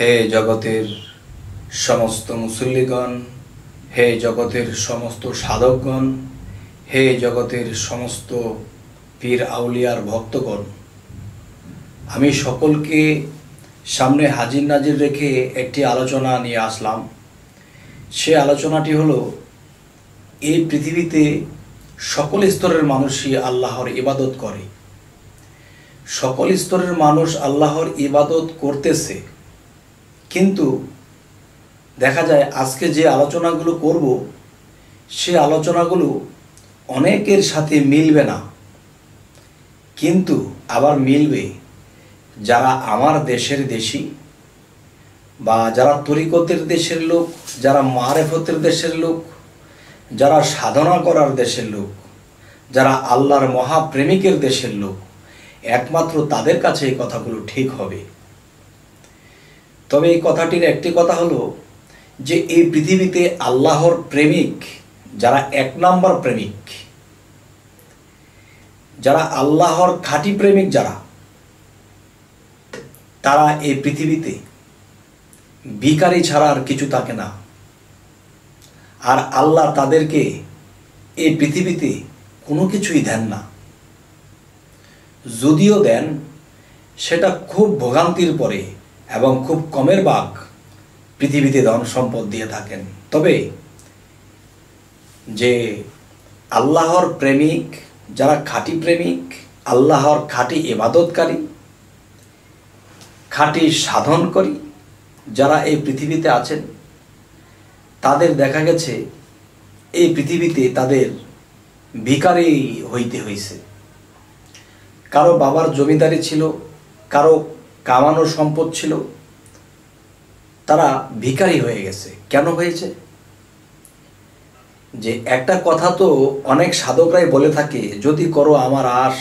হে জগতের সমস্ত মুসল্লিগণ, হে জগতের সমস্ত সাধকগণ, হে জগতের সমস্ত পীর আউলিয়ার ভক্তগণ, আমি সকলকে সামনে হাজির নাজির রেখে একটি আলোচনা নিয়ে আসলাম। সে আলোচনাটি হলো, এই পৃথিবীতে সকল স্তরের মানুষই আল্লাহর ইবাদত করে। সকল স্তরের মানুষ আল্লাহর ইবাদত করতেছে, কিন্তু দেখা যায় আজকে যে আলোচনাগুলো করব সে আলোচনাগুলো অনেকের সাথে মিলবে না, কিন্তু আবার মিলবে যারা আমার দেশের দেশি বা যারা তরিকতের দেশের লোক, যারা মারেফতের দেশের লোক, যারা সাধনা করার দেশের লোক, যারা আল্লাহর মহাপ্রেমিকের দেশের লোক, একমাত্র তাদের কাছে এই কথাগুলো ঠিক হবে। তবে এই কথাটির একটি কথা হলো যে এই পৃথিবীতে আল্লাহর প্রেমিক যারা এক নাম্বার প্রেমিক, যারা আল্লাহর খাঁটি প্রেমিক, যারা তারা এই পৃথিবীতে ভিখারি ছাড়া আর কিছু থাকে না। আর আল্লাহ তাদেরকে এই পৃথিবীতে কোনো কিছুই দেন না, যদিও দেন সেটা খুব ভোগান্তির পরে এবং খুব কমের ভাগ পৃথিবীতে ধন সম্পদ দিয়ে থাকেন। তবে যে আল্লাহর প্রেমিক, যারা খাঁটি প্রেমিক, আল্লাহর খাঁটি ইবাদতকারী, খাঁটি সাধনকারী যারা এই পৃথিবীতে আছেন, তাদের দেখা গেছে এই পৃথিবীতে তাদের ভিখারি হইতে হয়েছে। কারো বাবার জমিদারি ছিল, কারো কামানো সম্পদ ছিল, তারা ভিখারি হয়ে গেছে। কেন হয়েছে? যে একটা কথা তো অনেক সাধকরাই বলে থাকে, যদি করো আমার আশ,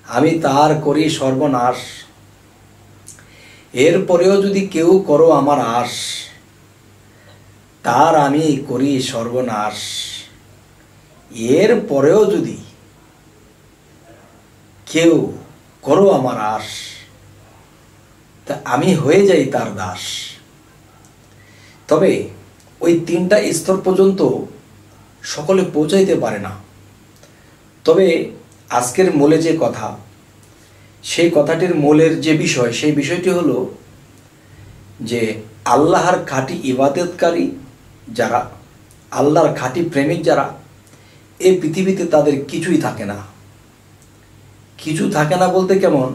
আমি তার করি সর্বনাশ। এরপরেও যদি কেউ করো আমার আশ, তার আমি করি সর্বনাশ। এরপরেও যদি কেউ করো আমার আশ, তা আমি হয়ে যাই তার দাস। তবে ওই তিনটা স্তর পর্যন্ত সকলে পৌঁছাইতে পারে না। তবে আজকের মূলে যে কথা, সেই কথাটির মূলের যে বিষয়, সেই বিষয়টি হলো যে আল্লাহর খাঁটি ইবাদতকারী যারা, আল্লাহর খাঁটি প্রেমিক যারা, এই পৃথিবীতে তাদের কিছুই থাকে না। কিছু থাকে না বলতে কেমন,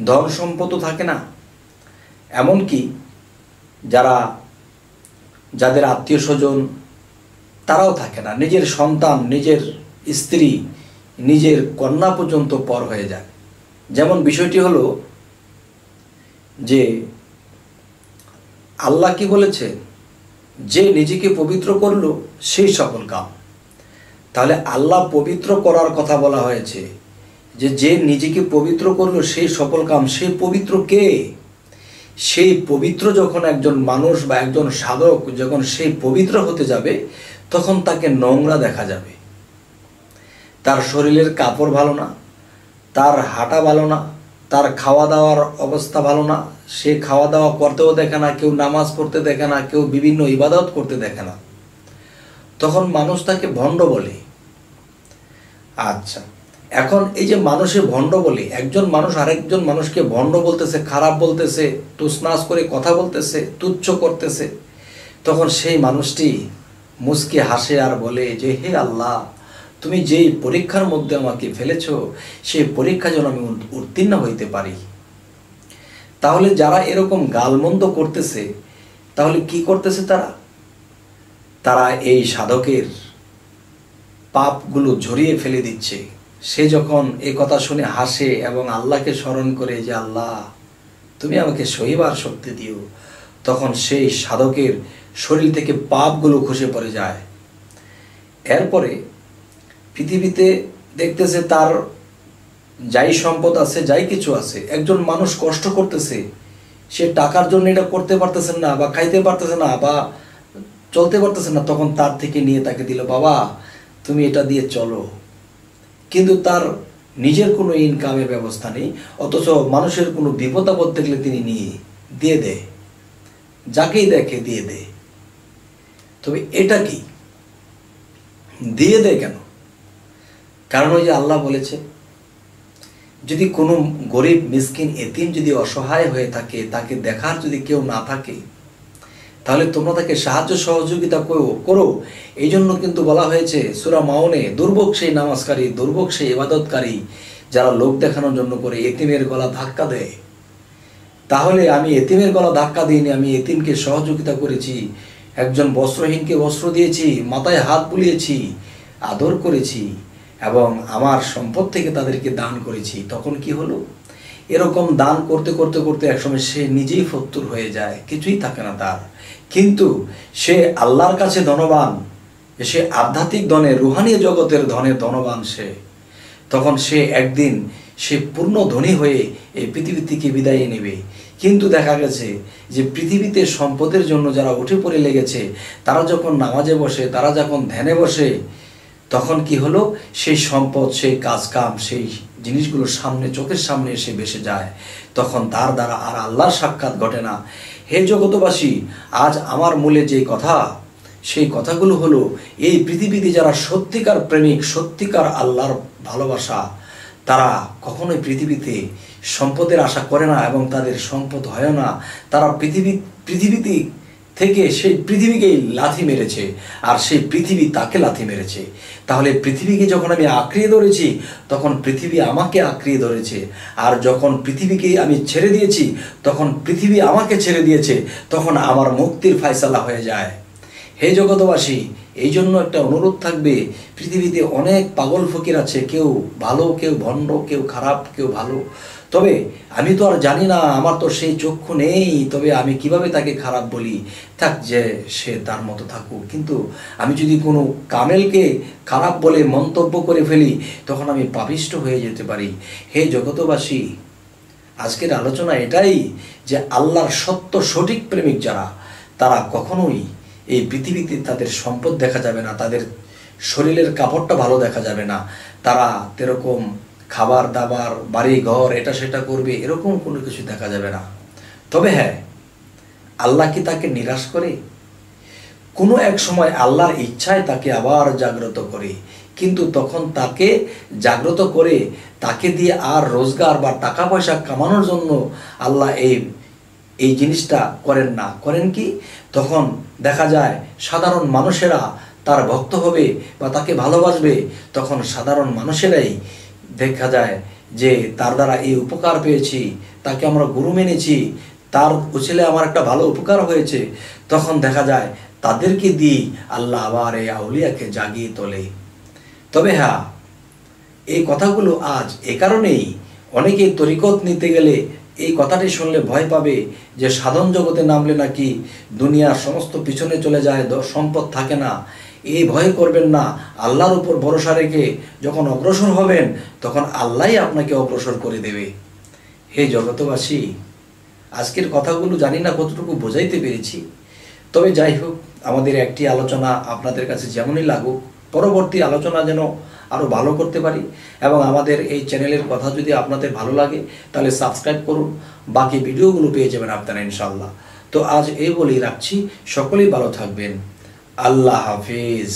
ধন সম্পদও থাকে না, এমনকি যাদের আত্মীয় স্বজন তারাও থাকে না। নিজের সন্তান, নিজের স্ত্রী, নিজের কন্যা পর্যন্ত পর হয়ে যায়। যেমন বিষয়টি হলো যে আল্লাহ কি বলেছে, যে নিজেকে পবিত্র করলো সেই সকল কাম। তাহলে আল্লাহ পবিত্র করার কথা বলা হয়েছে, যে নিজেকে পবিত্র করলো সেই সকল কাম। সেই পবিত্র কে? সেই পবিত্র যখন একজন মানুষ বা একজন সাধক যখন সেই পবিত্র হতে যাবে, তখন তাকে নোংরা দেখা যাবে। তার শরীরের কাপড় ভালো না, তার হাঁটা ভালো না, তার খাওয়া দাওয়ার অবস্থা ভালো না, সে খাওয়া দাওয়া করতেও দেখে না, কেউ নামাজ পড়তে দেখে না, কেউ বিভিন্ন ইবাদত করতে দেখে না। তখন মানুষ তাকে ভণ্ড বলে। আচ্ছা, এখন এই যে মানুষে ভণ্ড বলে, একজন মানুষ আরেকজন মানুষকে ভণ্ড বলতেছে, খারাপ বলতেছে, তুছনাছ করে কথা বলতেছে, তুচ্ছ করতেছে, তখন সেই মানুষটি মুচকি হাসে আর বলে যে হে আল্লাহ, তুমি যেই পরীক্ষার মধ্যে আমাকে ফেলেছ, সেই পরীক্ষা যেন আমি উত্তীর্ণ হইতে পারি। তাহলে যারা এরকম গালমন্দ করতেছে, তাহলে কি করতেছে তারা এই সাধকের পাপগুলো ঝরিয়ে ফেলে দিচ্ছে। সে যখন এই কথা শুনে হাসে এবং আল্লাহকে স্মরণ করে যে আল্লাহ তুমি আমাকে সহিবার শক্তি দিও, তখন সেই সাধকের শরীর থেকে পাপগুলো খসে পড়ে যায়। এরপরে পৃথিবীতে দেখতেছে তার যাই সম্পদ আছে, যাই কিছু আছে, একজন মানুষ কষ্ট করতেছে, সে টাকার জন্য এটা করতে পারতেছেন না, বা খাইতে পারতেছে না, বা চলতে পারতেছে না, তখন তার থেকে নিয়ে তাকে দিল, বাবা তুমি এটা দিয়ে চলো। কিন্তু তার নিজের কোনো ইনকামের ব্যবস্থা নেই, অথচ মানুষের কোনো বিপদ আপদ দেখলে তিনি নিয়ে দিয়ে দেয়, যাকেই দেখে দিয়ে দেয়। তবে এটা কি দিয়ে দেয় কেন? কারণ ওই যে আল্লাহ বলেছে, যদি কোনো গরিব মিসকিন এতিম যদি অসহায় হয়ে থাকে, তাকে দেখার যদি কেউ না থাকে, তাহলে তোমরা তাকে সাহায্য সহযোগিতা করো। এই জন্য কিন্তু বলা হয়েছে সূরা মাউনে, দুর্ভোগ সেই নামাজকারী, দুর্ভোগ সেই ইবাদতকারী যারা লোক দেখানোর জন্য করে এতিমের গলা ধাক্কা দেয়। তাহলে আমি এতিমের গলা ধাক্কা দিইনি, আমি এতিমকে সহযোগিতা করেছি, একজন বস্ত্রহীনকে বস্ত্র দিয়েছি, মাথায় হাত বুলিয়েছি, আদর করেছি এবং আমার সম্পদ থেকে তাদেরকে দান করেছি। তখন কি হলো? এরকম দান করতে করতে করতে একসময় সে নিজেই ফতুর হয়ে যায়, কিছুই থাকে না তার। কিন্তু সে আল্লাহর কাছে ধনবান, সে আধ্যাত্মিক ধনে, রুহানি জগতের ধনে ধনবান সে। তখন সে একদিন সে পূর্ণ ধনী হয়ে এই পৃথিবী থেকে বিদায় নেবে। কিন্তু দেখা গেছে যে পৃথিবীতে সম্পদের জন্য যারা উঠে পড়ে লেগেছে, তারা যখন নামাজে বসে, তারা যখন ধ্যানে বসে, তখন কি হলো? সেই সম্পদ, সেই কাজ কাম, সেই জিনিসগুলো সামনে, চোখের সামনে এসে ভেসে যায়। তখন তার দ্বারা আর আল্লাহর সাক্ষাৎ ঘটে না। হে জগতবাসী, আজ আমার মূলে যে কথা, সেই কথাগুলো হলো, এই পৃথিবীতে যারা সত্যিকার প্রেমিক, সত্যিকার আল্লাহর ভালোবাসা, তারা কখনোই পৃথিবীতে সম্পদের আশা করে না এবং তাদের সম্পদ হয় না। তারা পৃথিবীতে থেকে সেই পৃথিবীকেই লাথি মেরেছে, আর সেই পৃথিবী তাকে লাথি মেরেছে। তাহলে পৃথিবীকে যখন আমি আঁকড়িয়ে ধরেছি, তখন পৃথিবী আমাকে আঁকড়িয়ে ধরেছে। আর যখন পৃথিবীকে আমি ছেড়ে দিয়েছি, তখন পৃথিবী আমাকে ছেড়ে দিয়েছে। তখন আমার মুক্তির ফয়সালা হয়ে যায়। হে জগতবাসী, এই জন্য একটা অনুরোধ থাকবে, পৃথিবীতে অনেক পাগল ফকির আছে, কেউ ভালো, কেউ ভণ্ড, কেউ খারাপ, কেউ ভালো। তবে আমি তো আর জানি না, আমার তো সেই চক্ষু নেই, তবে আমি কিভাবে তাকে খারাপ বলি? থাক, যে সে তার মতো থাকুক। কিন্তু আমি যদি কোনো কামেলকে খারাপ বলে মন্তব্য করে ফেলি, তখন আমি পাপিষ্ঠ হয়ে যেতে পারি। হে জগতবাসী, আজকের আলোচনা এটাই যে আল্লাহর সত্য সঠিক প্রেমিক যারা, তারা কখনোই এই পৃথিবীতে তাদের সম্পদ দেখা যাবে না, তাদের শরীরের কাপড়টা ভালো দেখা যাবে না, তারা এরকম খাবার দাবার, বাড়ি ঘর, এটা সেটা করবে, এরকম কোনো কিছু দেখা যাবে না। তবে হ্যাঁ, আল্লাহ কি তাকে নিরাশ করে? কোনো এক সময় আল্লাহর ইচ্ছায় তাকে আবার জাগ্রত করে, কিন্তু তখন তাকে জাগ্রত করে তাকে দিয়ে আর রোজগার বা টাকা পয়সা কামানোর জন্য আল্লাহ এই জিনিসটা করেন না। করেন কি? তখন দেখা যায় সাধারণ মানুষেরা তার ভক্ত হবে বা তাকে ভালোবাসবে। তখন সাধারণ মানুষেরাই দেখা যায় যে তার দ্বারা এই উপকার পেয়েছি, তাকে আমরা গুরু মেনেছি, তার উচিলে আমার একটা ভালো উপকার হয়েছে। তখন দেখা যায় তাদেরকে দিয়ে আল্লাহ আবার এই আউলিয়াকে জাগিয়ে তোলে। তবে হ্যাঁ, এই কথাগুলো আজ এ কারণেই অনেকেই তরিকত নিতে গেলে এই কথাটি শুনলে ভয় পাবে যে সাধন জগতে নামলে নাকি দুনিয়ার সমস্ত পিছনে চলে যায়, সম্পদ থাকে না। এই ভয় করবেন না। আল্লাহর উপর ভরসা রেখে যখন অগ্রসর হবেন, তখন আল্লাহই আপনাকে অগ্রসর করে দেবে। হে জগতবাসী, আজকের কথাগুলো জানি না কতটুকু বোঝাইতে পেরেছি। তবে যাই হোক, আমাদের একটি আলোচনা আপনাদের কাছে যেমনই লাগুক, পরবর্তী আলোচনা যেন আরও ভালো করতে পারি। এবং আমাদের এই চ্যানেলের কথা যদি আপনাদের ভালো লাগে, তাহলে সাবস্ক্রাইব করুন, বাকি ভিডিওগুলো পেয়ে যাবেন আপনারা ইনশাআল্লাহ। তো আজ এই বলেই রাখছি, সকলেই ভালো থাকবেন। আল্লাহ হাফিজ।